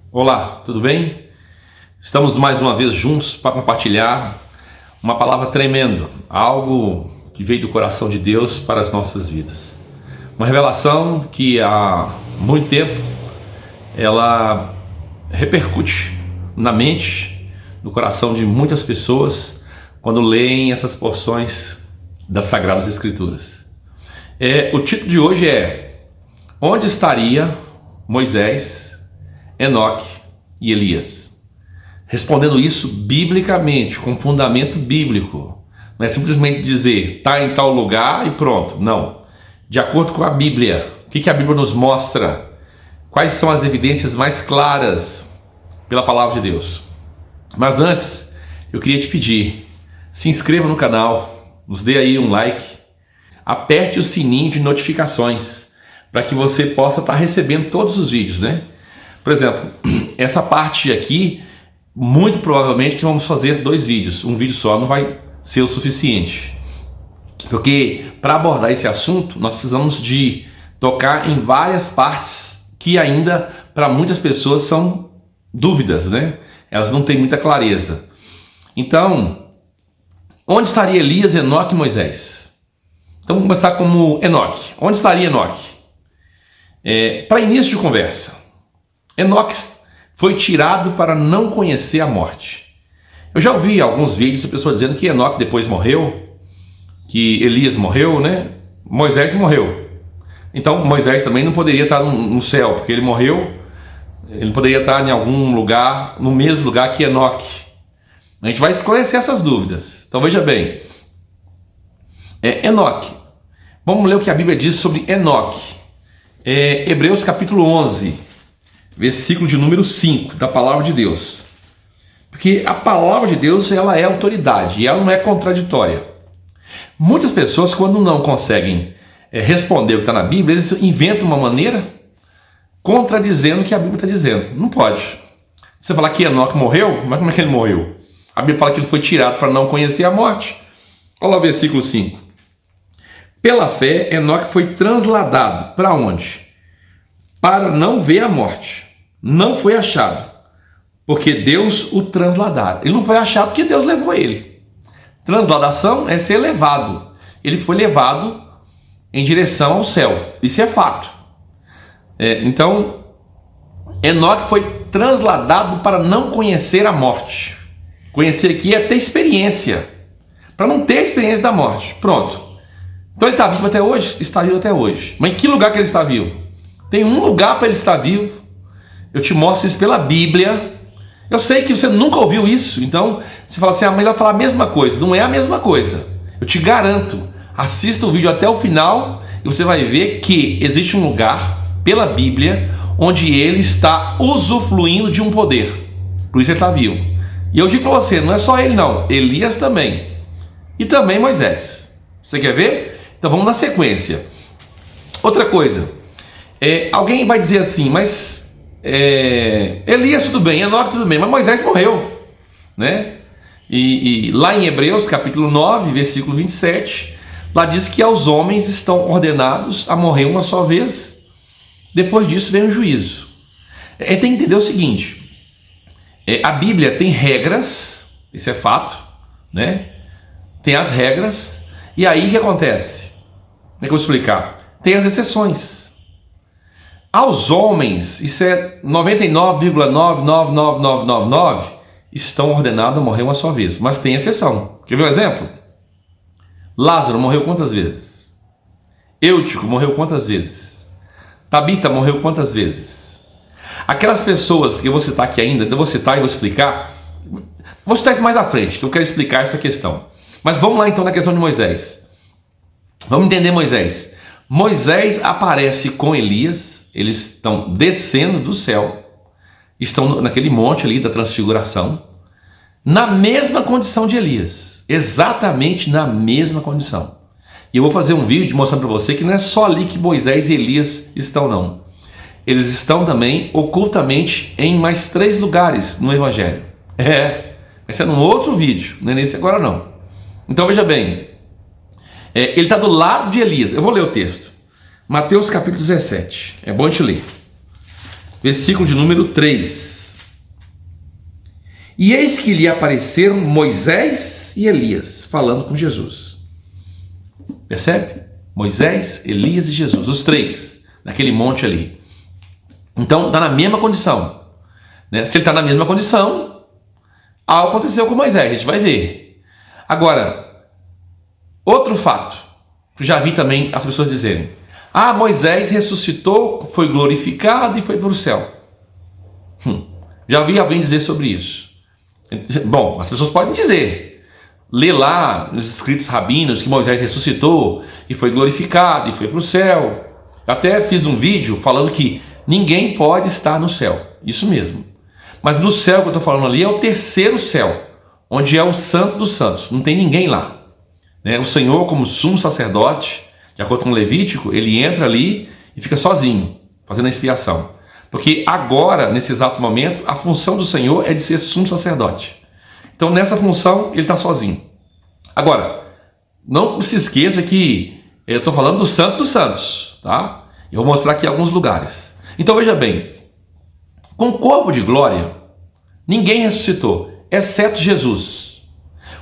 Olá, tudo bem? Estamos mais uma vez juntos para compartilhar uma palavra tremenda, algo que veio do coração de Deus para as nossas vidas. Uma revelação que há muito tempo ela repercute na mente, no coração de muitas pessoas quando leem essas porções das Sagradas Escrituras. O título de hoje é: onde estaria Moisés, Enoque e Elias? Respondendo isso biblicamente, com fundamento bíblico. Não é simplesmente dizer, está em tal lugar e pronto. Não. De acordo com a Bíblia. O que a Bíblia nos mostra? Quais são as evidências mais claras pela palavra de Deus? Mas antes, eu queria te pedir, se inscreva no canal, nos dê aí um like, aperte o sininho de notificações, para que você possa estar recebendo todos os vídeos, né? Por exemplo, essa parte aqui, muito provavelmente que vamos fazer 2 vídeos. Um vídeo só não vai ser o suficiente. Porque para abordar esse assunto, nós precisamos de tocar em várias partes que ainda, para muitas pessoas, são dúvidas, né? Elas não têm muita clareza. Então, onde estaria Elias, Enoque e Moisés? Então vamos começar como Enoque. Onde estaria Enoque? Para início de conversa, Enoque foi tirado para não conhecer a morte. Eu já ouvi alguns vídeos de pessoas dizendo que Enoque depois morreu, que Elias morreu, né? Moisés morreu. Então Moisés também não poderia estar no céu, porque ele morreu. Ele poderia estar em algum lugar, no mesmo lugar que Enoque. A gente vai esclarecer essas dúvidas. Então veja bem, Enoque. Vamos ler o que a Bíblia diz sobre Enoque. Hebreus capítulo 11. Versículo de número 5 da palavra de Deus. Porque a palavra de Deus, ela é autoridade e ela não é contraditória. Muitas pessoas, quando não conseguem responder o que está na Bíblia, eles inventam uma maneira contradizendo o que a Bíblia está dizendo. Não pode. Você falar que Enoque morreu, mas como é que ele morreu? A Bíblia fala que ele foi tirado para não conhecer a morte. Olha lá o versículo 5. Pela fé, Enoque foi transladado. Para onde? Para não ver a morte. Não foi achado, porque Deus o transladara. Ele não foi achado porque Deus levou ele. Transladação é ser levado. Ele foi levado em direção ao céu. Isso é fato. Então, Enoque foi transladado para não conhecer a morte. Conhecer aqui é ter experiência. Para não ter a experiência da morte. Pronto. Então ele está vivo até hoje? Está vivo até hoje. Mas em que lugar que ele está vivo? Tem um lugar para ele estar vivo. Eu te mostro isso pela Bíblia. Eu sei que você nunca ouviu isso. Então você fala assim, mas ele vai falar a mesma coisa. Não é a mesma coisa. Eu te garanto. Assista o vídeo até o final e você vai ver que existe um lugar pela Bíblia onde ele está usufruindo de um poder. Por isso ele está vivo. E eu digo para você, não é só ele não. Elias também. E também Moisés. Você quer ver? Então vamos na sequência. Outra coisa. Alguém vai dizer assim, mas Elias tudo bem, Enoque tudo bem, mas Moisés morreu, né? E lá em Hebreus capítulo 9, versículo 27, lá diz que aos homens estão ordenados a morrer uma só vez, depois disso vem o juízo. Tem que entender o seguinte, a Bíblia tem regras, isso é fato, né? Tem as regras, e aí o que acontece? Como é que eu vou explicar? Tem as exceções. Aos homens, isso é 99,99999, estão ordenados a morrer uma só vez, mas tem exceção. Quer ver um exemplo? Lázaro morreu quantas vezes? Eutico morreu quantas vezes? Tabita morreu quantas vezes? Aquelas pessoas que eu vou citar aqui ainda, eu vou citar e vou explicar. Vou citar isso mais à frente, que eu quero explicar essa questão. Mas vamos lá então na questão de Moisés. Vamos entender Moisés. Moisés aparece com Elias. Eles estão descendo do céu, estão naquele monte ali da transfiguração, na mesma condição de Elias, exatamente na mesma condição. E eu vou fazer um vídeo mostrando para você que não é só ali que Moisés e Elias estão não. Eles estão também ocultamente em mais 3 lugares no Evangelho. Esse é num outro vídeo, não é nesse agora não. Então veja bem, ele está do lado de Elias. Eu vou ler o texto. Mateus capítulo 17. É bom te ler. Versículo de número 3. E eis que lhe apareceram Moisés e Elias, falando com Jesus. Percebe? Moisés, Elias e Jesus, os três, naquele monte ali. Então, está na mesma condição. Né? Se ele está na mesma condição, algo aconteceu com Moisés, a gente vai ver. Agora, outro fato, que já vi também as pessoas dizerem: ah, Moisés ressuscitou, foi glorificado e foi para o céu. Já vi alguém dizer sobre isso. Bom, as pessoas podem dizer, lê lá nos escritos rabinos que Moisés ressuscitou e foi glorificado e foi para o céu. Eu até fiz um vídeo falando que ninguém pode estar no céu, isso mesmo. Mas no céu que eu estou falando ali é o terceiro céu, onde é o santo dos santos, não tem ninguém lá. O Senhor, como sumo sacerdote, de acordo com o Levítico, ele entra ali e fica sozinho, fazendo a expiação. Porque agora, nesse exato momento, a função do Senhor é de ser sumo sacerdote. Então, nessa função, ele está sozinho. Agora, não se esqueça que eu estou falando do santo dos santos, tá? Eu vou mostrar aqui alguns lugares. Então, veja bem, com o corpo de glória, ninguém ressuscitou, exceto Jesus.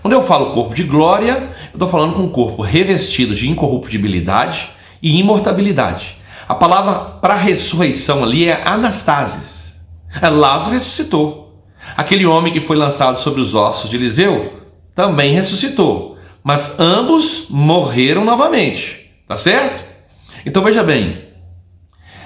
Quando eu falo corpo de glória, eu estou falando com um corpo revestido de incorruptibilidade e imortabilidade. A palavra para ressurreição ali é anastasis. Lázaro ressuscitou. Aquele homem que foi lançado sobre os ossos de Eliseu também ressuscitou. Mas ambos morreram novamente. Tá certo? Então veja bem.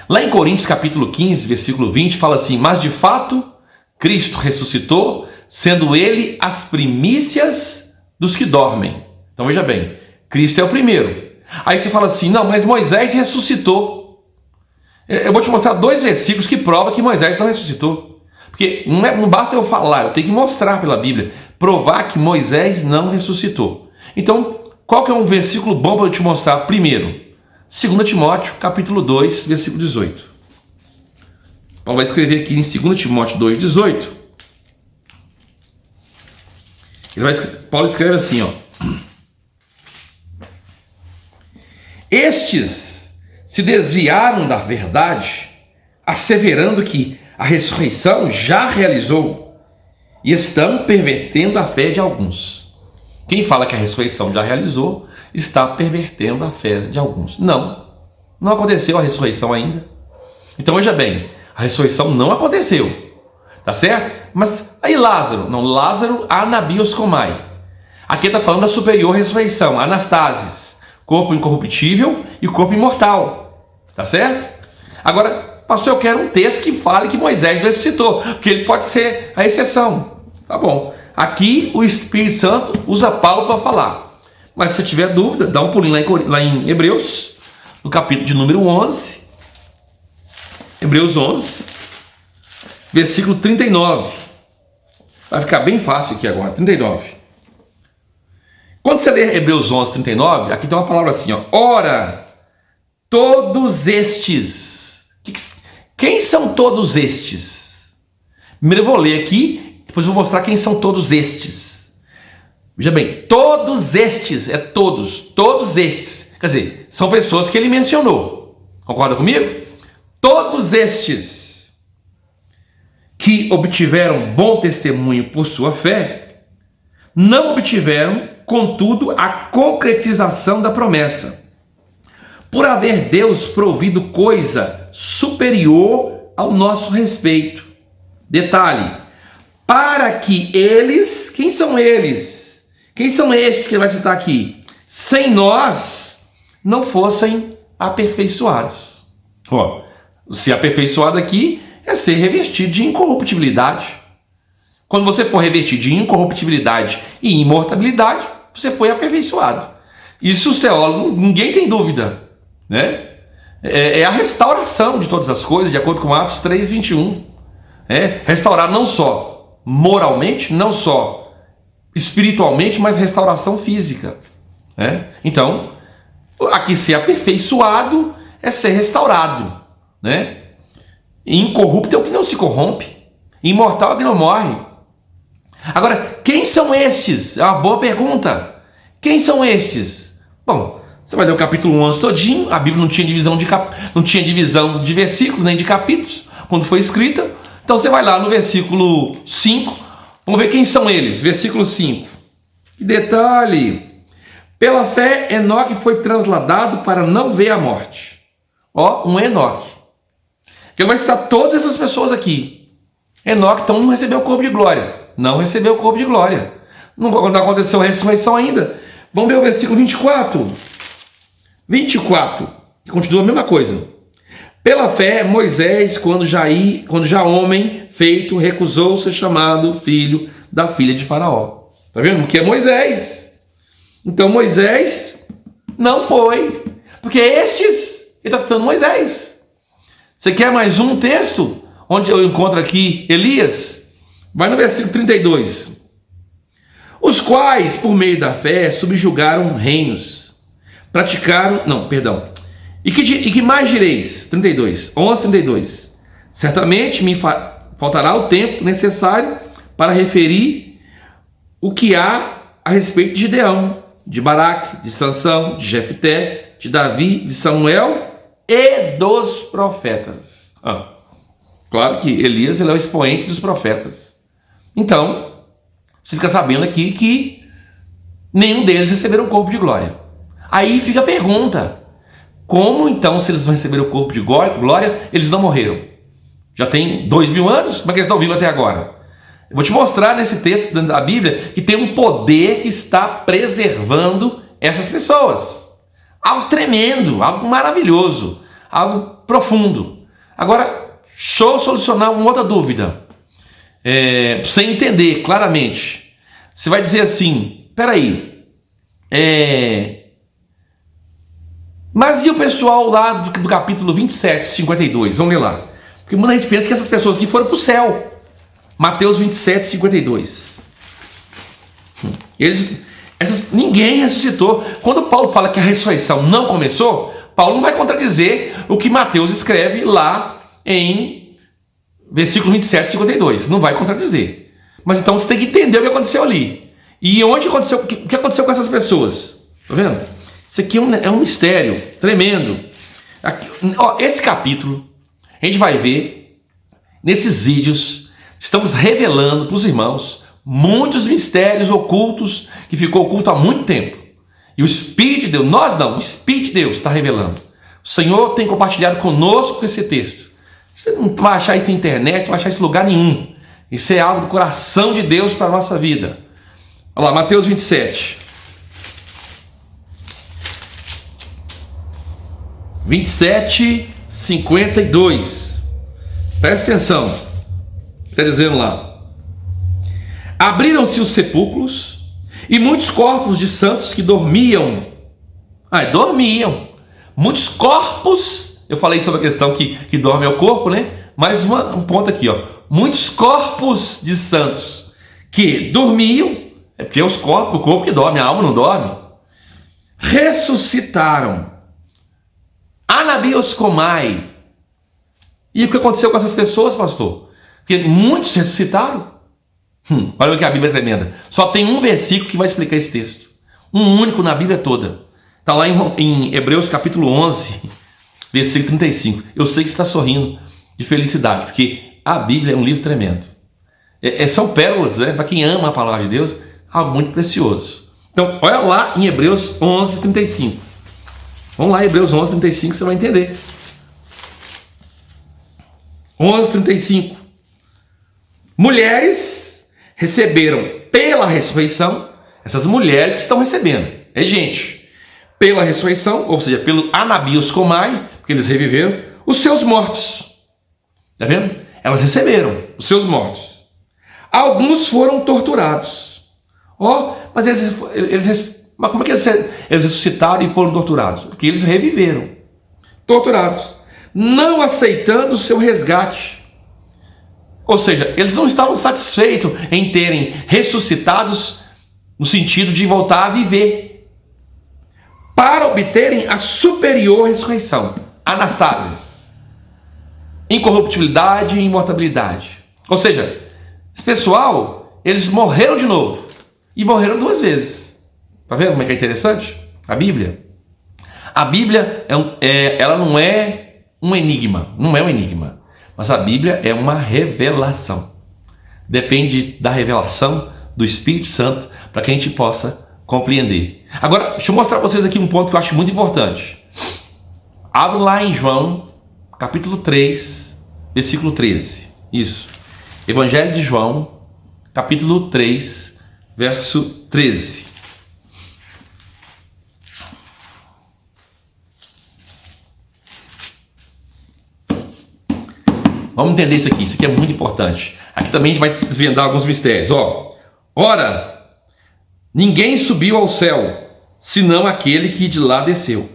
Lá em Coríntios capítulo 15, versículo 20, fala assim: mas de fato, Cristo ressuscitou, sendo ele as primícias dos que dormem. Então veja bem, Cristo é o primeiro. Aí você fala assim: não, mas Moisés ressuscitou. Eu vou te mostrar 2 versículos que provam que Moisés não ressuscitou. Porque não basta eu falar, eu tenho que mostrar pela Bíblia, provar que Moisés não ressuscitou. Então, qual que é um versículo bom para eu te mostrar primeiro? 2 Timóteo, capítulo 2, versículo 18. Paulo vai escrever aqui em 2 Timóteo 2, 18. Paulo escreve assim, ó: estes se desviaram da verdade, asseverando que a ressurreição já realizou, e estão pervertendo a fé de alguns. Quem fala que a ressurreição já realizou, está pervertendo a fé de alguns. Não aconteceu a ressurreição ainda. Então veja bem, a ressurreição não aconteceu, tá certo? Mas aí Lázaro, Lázaro anabios comai. Aqui está falando da superior ressurreição, anastasis, corpo incorruptível e corpo imortal, tá certo? Agora, pastor, eu quero um texto que fale que Moisés ressuscitou, porque ele pode ser a exceção. Tá bom. Aqui o Espírito Santo usa Paulo para falar. Mas se você tiver dúvida, dá um pulinho lá em Hebreus, no capítulo de número 11. Hebreus 11, versículo 39. Vai ficar bem fácil aqui agora, 39. Quando você lê Hebreus 11, 39, aqui tem uma palavra assim, ó: ora, todos estes. Quem são todos estes? Primeiro eu vou ler aqui, depois eu vou mostrar quem são todos estes. Veja bem, todos estes, todos estes. Quer dizer, são pessoas que ele mencionou. Concorda comigo? Todos estes que obtiveram bom testemunho por sua fé, não obtiveram, contudo, a concretização da promessa, por haver Deus provido coisa superior ao nosso respeito. Detalhe: para que eles, quem são eles? Quem são estes que ele vai citar aqui? Sem nós, não fossem aperfeiçoados. Se aperfeiçoado aqui é ser revestido de incorruptibilidade. Quando você for revestido de incorruptibilidade e imortabilidade, você foi aperfeiçoado. Isso os teólogos, ninguém tem dúvida, né? É a restauração de todas as coisas, de acordo com Atos 3, 21. Restaurar não só moralmente, não só espiritualmente, mas restauração física. Então, aqui ser aperfeiçoado é ser restaurado, né? Incorrupto é o que não se corrompe, imortal é o que não morre. Agora, quem são estes? É uma boa pergunta. Quem são estes? Bom, você vai ler o capítulo 11 todinho. A Bíblia não tinha divisão de versículos nem de capítulos quando foi escrita. Então você vai lá no versículo 5, Vamos ver quem são eles. Versículo 5. Que detalhe. Pela fé, Enoque foi trasladado para não ver a morte. Ó, um Enoque. Ele vai citar todas essas pessoas aqui. Enoque, então, não recebeu o corpo de glória. Não recebeu o corpo de glória. Não aconteceu a ressurreição ainda. Vamos ver o versículo 24. 24. Continua a mesma coisa. Pela fé, Moisés, quando já homem feito, recusou ser chamado filho da filha de Faraó. Tá vendo? Porque é Moisés. Então Moisés não foi. Porque ele está citando Moisés. Você quer mais um texto? Onde eu encontro aqui Elias? Vai no versículo 32. Os quais, por meio da fé, subjugaram reinos. Praticaram... Não, perdão. E que mais direis? 32. 11, 32. Certamente me faltará o tempo necessário para referir o que há a respeito de Gideão, de Baraque, de Sansão, de Jefté, de Davi, de Samuel e dos profetas. Claro que Elias ele é o expoente dos profetas. Então, você fica sabendo aqui que nenhum deles receberam o corpo de glória. Aí fica a pergunta. Como então, se eles não receberam o corpo de glória, eles não morreram? Já tem 2000 anos? Como é que eles estão vivos até agora? Eu vou te mostrar nesse texto da Bíblia que tem um poder que está preservando essas pessoas. Algo tremendo, algo maravilhoso, algo profundo. Agora, deixa eu solucionar uma outra dúvida. Para você entender claramente. Você vai dizer assim, peraí, mas e o pessoal lá do capítulo 27, 52? Vamos ler lá. Porque muita gente pensa que essas pessoas aqui foram para o céu. Mateus 27, 52. Ninguém ressuscitou. Quando Paulo fala que a ressurreição não começou, Paulo não vai contradizer o que Mateus escreve lá em versículo 27, 52. Não vai contradizer. Mas então você tem que entender o que aconteceu ali. E onde aconteceu, o que aconteceu com essas pessoas. Tá vendo? Isso aqui é um mistério tremendo. Aqui, esse capítulo, a gente vai ver nesses vídeos, estamos revelando para os irmãos muitos mistérios ocultos que ficou oculto há muito tempo. E o Espírito de Deus, nós não, o Espírito de Deus está revelando. O Senhor tem compartilhado conosco esse texto. Você não vai achar isso na internet, não vai achar isso em lugar nenhum. Isso é algo do coração de Deus para a nossa vida. Olha lá, Mateus 27. 27, 52. Presta atenção. Está dizendo lá. Abriram-se os sepulcros e muitos corpos de santos que dormiam. Dormiam. Muitos corpos. Eu falei sobre a questão que dorme é o corpo, né? Mais um ponto aqui, ó. Muitos corpos de santos que dormiam. É porque o corpo que dorme, a alma não dorme. Ressuscitaram. Anabios comai. E o que aconteceu com essas pessoas, pastor? Porque muitos ressuscitaram. Olha que a Bíblia é tremenda. Só tem um versículo que vai explicar esse texto. Um único na Bíblia toda. Está lá em Hebreus capítulo 11, versículo 35. Eu sei que você está sorrindo de felicidade, porque a Bíblia é um livro tremendo. São pérolas, né? Para quem ama a palavra de Deus, algo muito precioso. Então, olha lá em Hebreus 11, 35. Vamos lá, Hebreus 11, 35, você vai entender. 11, 35. Mulheres receberam pela ressurreição, essas mulheres que estão recebendo, gente, pela ressurreição, ou seja, pelo anabios comai, porque eles reviveram, os seus mortos. Está vendo? Elas receberam os seus mortos. Alguns foram torturados. Mas como é que eles ressuscitaram e foram torturados? Porque eles reviveram. Torturados. Não aceitando o seu resgate. Ou seja, eles não estavam satisfeitos em terem ressuscitados no sentido de voltar a viver. Para obterem a superior ressurreição. Anastasis. Incorruptibilidade e imortabilidade. Ou seja, esse pessoal, eles morreram de novo. E morreram 2 vezes. Tá vendo como é que é interessante? A Bíblia. A Bíblia ela não é um enigma. Não é um enigma. Mas a Bíblia é uma revelação. depende da revelação do Espírito Santo para que a gente possa compreender. Agora, deixa eu mostrar para vocês aqui um ponto que eu acho muito importante. Abro lá em João, capítulo 3, versículo 13. Isso. Evangelho de João, capítulo 3, verso 13. Vamos entender isso aqui é muito importante. Aqui também a gente vai desvendar alguns mistérios. Ora, ninguém subiu ao céu, senão aquele que de lá desceu,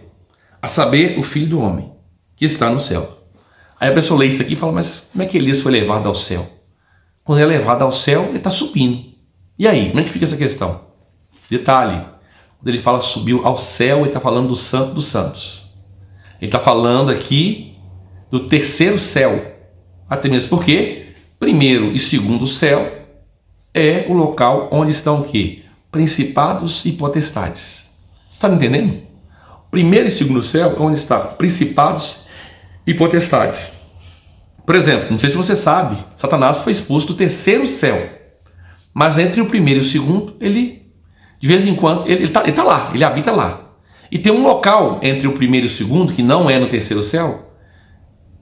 a saber, o Filho do Homem, que está no céu. Aí a pessoa lê isso aqui e fala, mas como é que Elias foi levado ao céu? Quando ele é levado ao céu, ele está subindo. E aí, como é que fica essa questão? Detalhe, quando ele fala subiu ao céu, ele está falando do Santo dos Santos. Ele está falando aqui do terceiro céu. Até mesmo porque primeiro e segundo céu é o local onde estão o quê? Principados e potestades. Você está me entendendo? Primeiro e segundo céu é onde estão principados e potestades. Por exemplo, não sei se você sabe, Satanás foi expulso do terceiro céu. Mas entre o primeiro e o segundo, ele, de vez em quando, ele tá lá, ele habita lá. E tem um local entre o primeiro e o segundo, que não é no terceiro céu,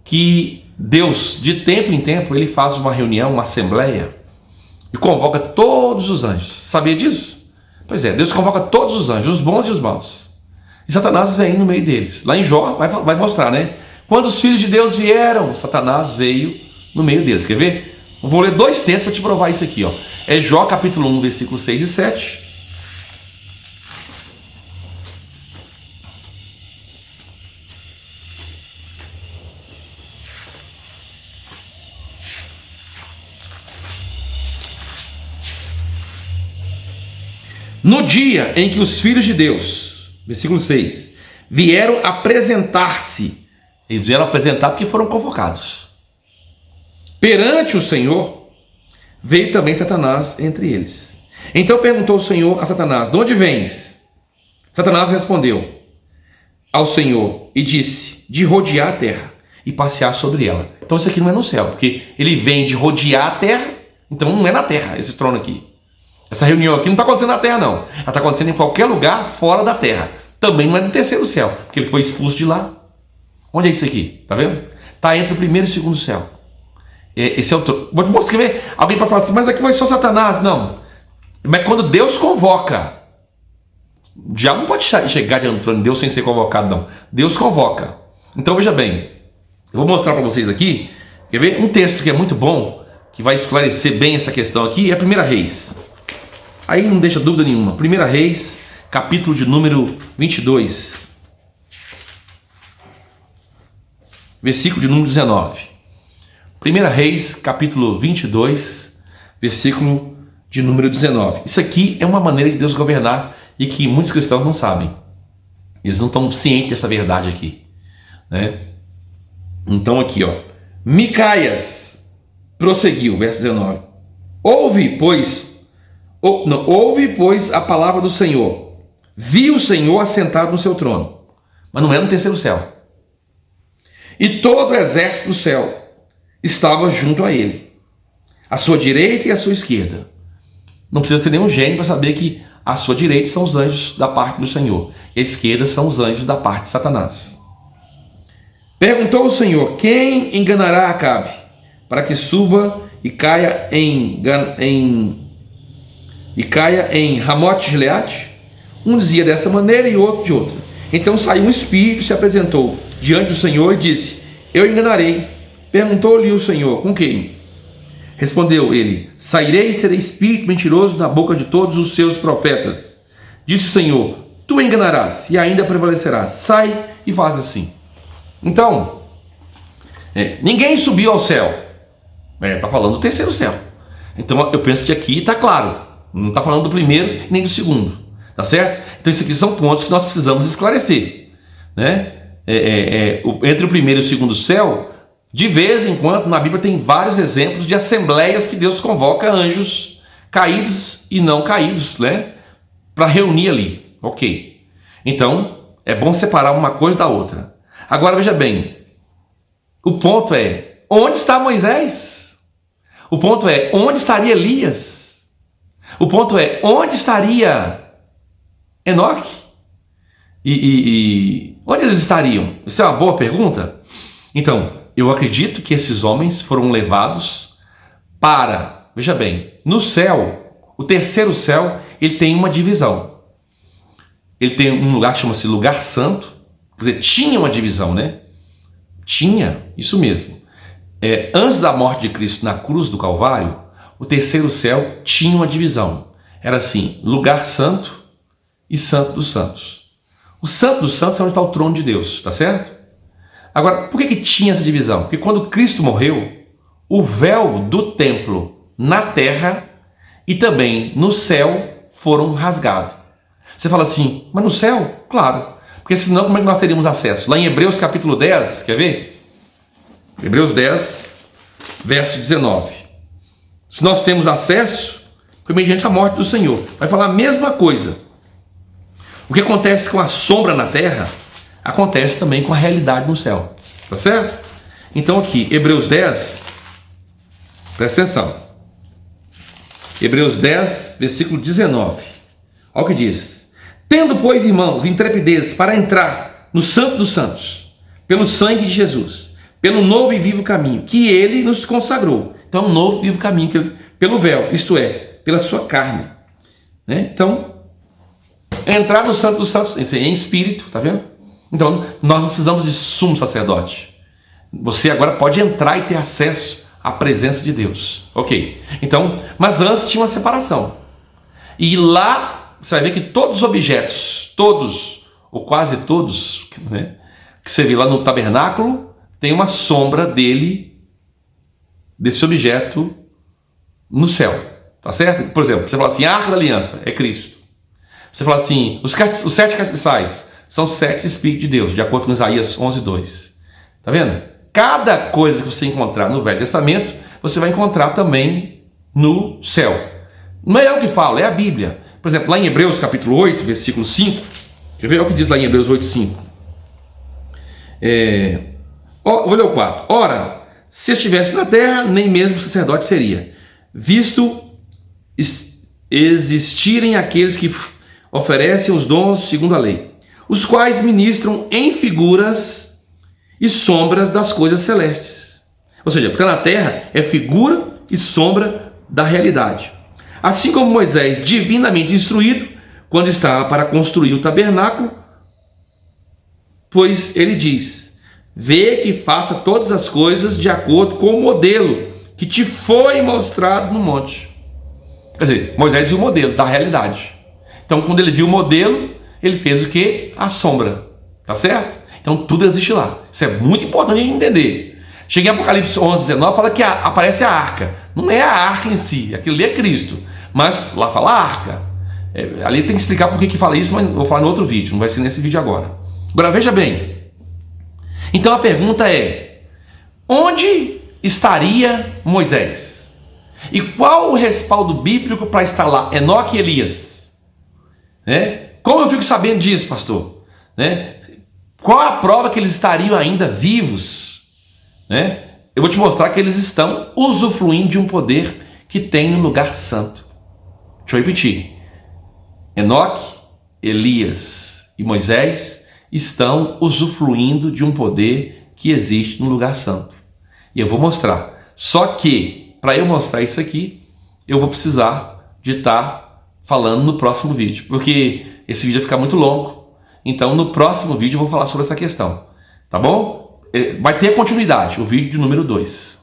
que Deus, de tempo em tempo, ele faz uma reunião, uma assembleia, e convoca todos os anjos. Sabia disso? Pois é, Deus convoca todos os anjos, os bons e os maus. E Satanás vem no meio deles. Lá em Jó vai mostrar, né? Quando os filhos de Deus vieram, Satanás veio no meio deles. Quer ver? Eu vou ler 2 textos para te provar isso aqui. É Jó capítulo 1, versículos 6 e 7. No dia em que os filhos de Deus, versículo 6, vieram apresentar-se, eles vieram apresentar porque foram convocados. Perante o Senhor, veio também Satanás entre eles. Então perguntou o Senhor a Satanás, de onde vens? Satanás respondeu ao Senhor e disse, de rodear a terra e passear sobre ela. Então isso aqui não é no céu, porque ele vem de rodear a terra, então não é na terra esse trono aqui. Essa reunião aqui não está acontecendo na terra não, ela está acontecendo em qualquer lugar fora da terra. Também não é no terceiro céu, porque ele foi expulso de lá. Onde é isso aqui? Tá vendo? Está entre o primeiro e o segundo céu. Esse é o trono. Vou te mostrar, quer ver? Alguém para falar assim, mas aqui vai só Satanás. Não. Mas quando Deus convoca, o diabo não pode chegar diante do trono de Deus sem ser convocado, não. Deus convoca. Então veja bem, eu vou mostrar para vocês aqui, quer ver? Um texto que é muito bom, que vai esclarecer bem essa questão aqui, é 1 Reis. Aí não deixa dúvida nenhuma. 1 Reis, capítulo de número 22. Versículo de número 19. 1 Reis, capítulo 22, versículo de número 19. Isso aqui é uma maneira de Deus governar e que muitos cristãos não sabem. Eles não estão cientes dessa verdade aqui, né? Então aqui, Micaias prosseguiu, verso 19. Ouve, pois, a palavra do Senhor. Vi o Senhor assentado no seu trono, mas não é no terceiro céu. E todo o exército do céu estava junto a ele, à sua direita e à sua esquerda. Não precisa ser nenhum gênio para saber que à sua direita são os anjos da parte do Senhor, e à esquerda são os anjos da parte de Satanás. Perguntou o Senhor, quem enganará Acabe, para que suba e caia em Ramote Gileade? Um dizia dessa maneira e outro de outra. Então saiu um espírito e se apresentou diante do Senhor e disse, eu enganarei. Perguntou-lhe o Senhor, com quem? Respondeu ele, sairei e serei espírito mentiroso na boca de todos os seus profetas. Disse o Senhor, tu enganarás e ainda prevalecerás. Sai e faz assim. Então, ninguém subiu ao céu. Está falando do terceiro céu. Então eu penso que aqui está claro. Não está falando do primeiro nem do segundo. Tá certo? Então isso aqui são pontos que nós precisamos esclarecer, né? Entre o primeiro e o segundo céu, de vez em quando na Bíblia tem vários exemplos de assembleias que Deus convoca anjos caídos e não caídos, né? Para reunir ali, ok? Então é bom separar uma coisa da outra. Agora veja bem, o ponto é, onde está Moisés? O ponto é, onde estaria Elias? O ponto é, onde estaria Enoque? E onde eles estariam? Isso é uma boa pergunta. Então, eu acredito que esses homens foram levados para, veja bem, no céu, o terceiro céu, ele tem uma divisão. Ele tem um lugar que chama-se lugar santo, quer dizer, tinha uma divisão, né? Tinha, isso mesmo. Antes da morte de Cristo na cruz do Calvário, o terceiro céu tinha uma divisão. Era assim, lugar santo e santo dos santos. O santo dos santos é onde está o trono de Deus, tá certo? Agora, por que tinha essa divisão? Porque quando Cristo morreu, o véu do templo na terra e também no céu foram rasgados. Você fala assim, mas no céu? Claro. Porque senão como é que nós teríamos acesso? Lá em Hebreus capítulo 10, quer ver? Hebreus 10, verso 19. Se nós temos acesso, foi mediante a morte do Senhor. Vai falar a mesma coisa. O que acontece com a sombra na terra, acontece também com a realidade no céu. Tá certo? Então aqui, Hebreus 10, presta atenção. Hebreus 10, versículo 19. Olha o que diz. Tendo, pois, irmãos, intrepidez para entrar no Santo dos Santos, pelo sangue de Jesus, pelo novo e vivo caminho, que ele nos consagrou. Então, um novo e vivo caminho, pelo véu, isto é, pela sua carne. Né? Então, entrar no Santo dos Santos em espírito, tá vendo? Então, nós não precisamos de sumo sacerdote. Você agora pode entrar e ter acesso à presença de Deus. Ok. Então, mas antes tinha uma separação. E lá, você vai ver que todos os objetos, todos, ou quase todos, né, que você vê lá no tabernáculo, tem uma sombra dele, desse objeto, no céu. Tá certo? Por exemplo, você fala assim, a Arca da Aliança é Cristo. Você fala assim, os 7 castiçais são 7 Espíritos de Deus, de acordo com Isaías 11:2. Tá vendo? Cada coisa que você encontrar no Velho Testamento, você vai encontrar também no céu. Não é eu que falo, é a Bíblia. Por exemplo, lá em Hebreus capítulo 8, versículo 5, quer ver o que diz lá em Hebreus 8:5? Vou ler o 4. Ora, se estivesse na terra, nem mesmo sacerdote seria, visto existirem aqueles que oferecem os dons segundo a lei, os quais ministram em figuras e sombras das coisas celestes. Ou seja, porque na terra é figura e sombra da realidade. Assim como Moisés, divinamente instruído, quando estava para construir o tabernáculo, pois ele diz, vê que faça todas as coisas de acordo com o modelo que te foi mostrado no monte. Quer dizer, Moisés viu o modelo da realidade. Então, quando ele viu o modelo, ele fez o quê? A sombra. Tá certo? Então, tudo existe lá. Isso é muito importante a gente entender. Chega em Apocalipse 11:19, fala que aparece a arca. Não é a arca em si, aquilo ali é Cristo. Mas lá fala a arca. Ali tem que explicar por que fala isso, mas eu vou falar no outro vídeo, não vai ser nesse vídeo agora. Agora, veja bem. Então, a pergunta é, onde estaria Moisés? E qual o respaldo bíblico para estar lá Enoque e Elias? Como eu fico sabendo disso, pastor? Qual a prova que eles estariam ainda vivos? Eu vou te mostrar que eles estão usufruindo de um poder que tem no lugar santo. Deixa eu repetir. Enoque, Elias e Moisés estão usufruindo de um poder que existe no lugar santo. E eu vou mostrar. Só que, para eu mostrar isso aqui, eu vou precisar de estar falando no próximo vídeo, porque esse vídeo vai ficar muito longo. Então, no próximo vídeo eu vou falar sobre essa questão. Tá bom? Vai ter continuidade, o vídeo número 2.